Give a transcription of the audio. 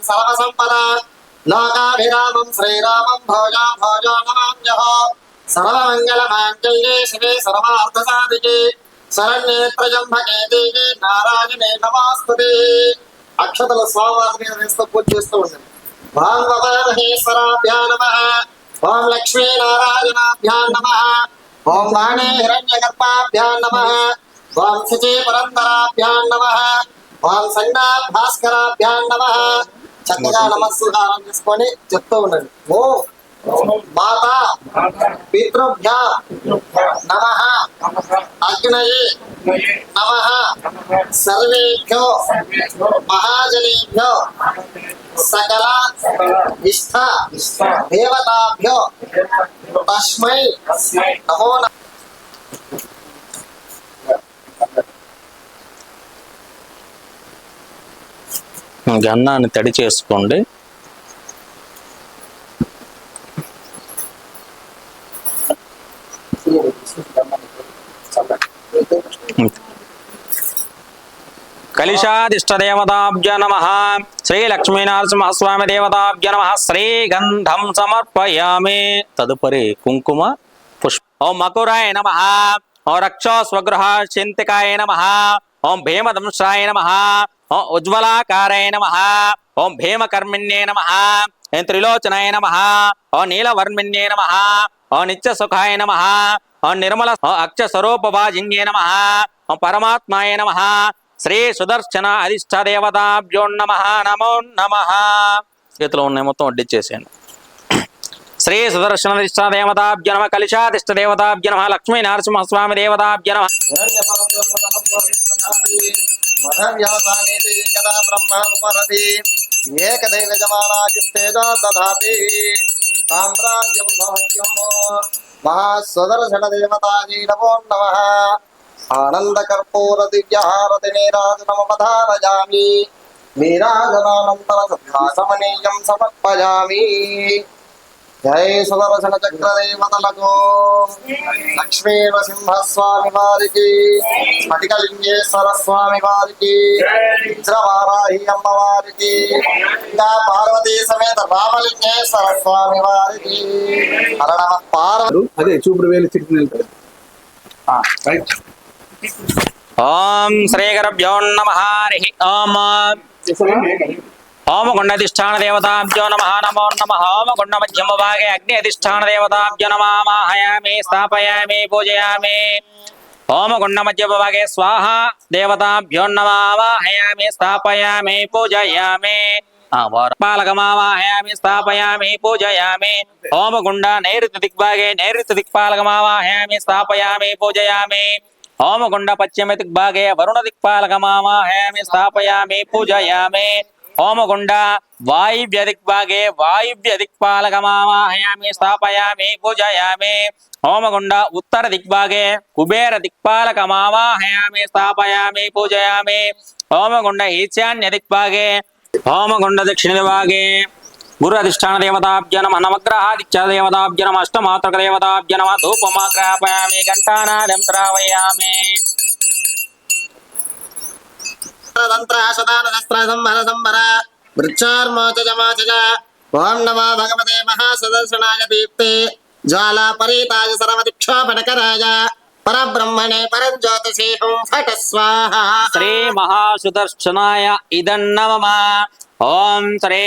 सर्वसंपद लोकाभिरामं श्रीरामं भोजा भोजो नमाम्यः सर्वमङ्गलमाङ्गल्ये शिवे सर्वार्थसाधिके शरण्ये त्र्यम्बके देवी नारायणे नमोस्तुते अक्षतल स्वामिवाరి మీద వేస్తూ పూజ చేస్తూ ఉండండి ఓం మహేశ్వరాభ్యా నమః ఓం లక్ష్మీ నారాయణాభ్యా నమః ఓం వాణే హిరణ్యగర్భాభ్యా నమః ఓం శచీ పురంధరాభ్యా నమః ఓం సంజ్ఞా భాస్కరాభ్యా నమః చక్కగా నమస్కారం చేసుకొని చెప్తూ ఉండండి ఓం माता पितृभ्या नमः अग्नये नमः सर्वेभ्यो महाजनेभ्यो सकल इष्ट देवताभ्यो तस्मै नमो नमः। గన్నాన్ని తడి చేసుకోండి. కలిశాదిష్టదేవతాభ్య నమః శ్రీ లక్ష్మీనరసింహస్వామి దేవతాభ్య నమః శ్రీగంధం సమర్పయామి. తదుపరి కుంకుమ పుష్ప. ఓం మకురాయ నమః ఓం రక్షో స్వగృహ చింతికాయ నమః ఓం భీమదంశాయ నమః ఓం ఉజ్వలాకారాయ నమః ఓం భీమకర్మిణ్యే నమః ఓం త్రిలోచనాయ నమః ఓం నీలవర్మిణ్యే నమః ఓం నిత్యసుఖాయ నమః ఓం నిర్మల అక్ష స్వరూపభాజిన్యే నమః ఓం పరమాత్మాయ నమః శ్రీ సుదర్శన అధిష్టాదేవతాభ్యో నమః నమో నమః. చేతిలో ఉన్నాయి మొత్తం వడ్డిచ్చేసాను. శ్రీ సుదర్శన అధిష్టాదేవతాభ్య నమః కలిశాధిష్టాదేవతాభ్య నమః లక్ష్మీ నరసింహస్వామి దేవతాభ్య నమః. महासुदर्शन देवताजी नमो नमः। आनंद कर्पूर दिव्य हारति नीराजनमवधारयामि नीराजनानंतर सद्भासमनीयं समर्पयामि। जय सुदर्शन चक्र देवतलको लक्ष्मी नरसिंहस्वामी वारिकी स्फटिकलिंगेश्वर स्वामी वारिकी वज्रवाराही अम्म वारिकी पार्वती समेत रामलिंगेश्वर स्वामी वारिकी हर नमः पार्वती अदे चूపుడు వేలు చిటికిన రైట్. ఓం శ్రీ గురుభ్యో నమః. హరి ఓం హోమగుండాధిష్టాన దేవతాభ్యో నమః నమో నమః. హోమగుండ మధ్యమ భాగే అగ్ని అధిష్టాన దేవతాభ్యో నమః ఆవాహయామి స్థాపయామి పూజయామి. హోమగుండ మధ్యమ భాగే స్వాహ దేవతాభ్యో నమః ఆవాహయామి స్థాపయామి పూజయామి. పాలకమావాహయామి స్థాపయామి పూజయామి. హోమగుండ నైరుతి దిగ్భాగే నైరుతి దిక్పాలకమావాహయామి స్థాపయామి పూజయామి. హోమగుండ పశ్చిమ దిగ్భాగే వరుణ దిక్పాలకమావాహయామి స్థాపయామి పూజయామి. హోమగుండ వాయువ్య దిగ్భాగే వాయువ్య దిక్పాలకమావాహయామి స్థాపయామి పూజయామి. హోమగుండ ఉత్తర దిగ్భాగే కుబేర దిక్పాలకమావాహయామి స్థాపయామి పూజయామి. హోమగుండ ఈశాన్య దిగ్భాగే హోమగుండ దక్షిణ దిగ్భాగే గురు అధిష్టాన దేవతాభ్య నమః నవగ్రహాదిత్య దేవతాభ్య నమః అష్టమాత్రక దేవతాభ్య నమః ధూపమాగ్రాపయామి ఘంటానాదం శ్రావయామి. ఓం నమో భగవతే మహాసుదర్శనాయ దీప్తే జ్వాలా పరీతాయ సర్వదిక్షోపణకరాయ పరబ్రహ్మణే పరంజ్యోతిషే ఓం ఫట స్వాహా. శ్రీ మహాసుదర్శనాయ ఇదం నమః. ఓం శ్రీ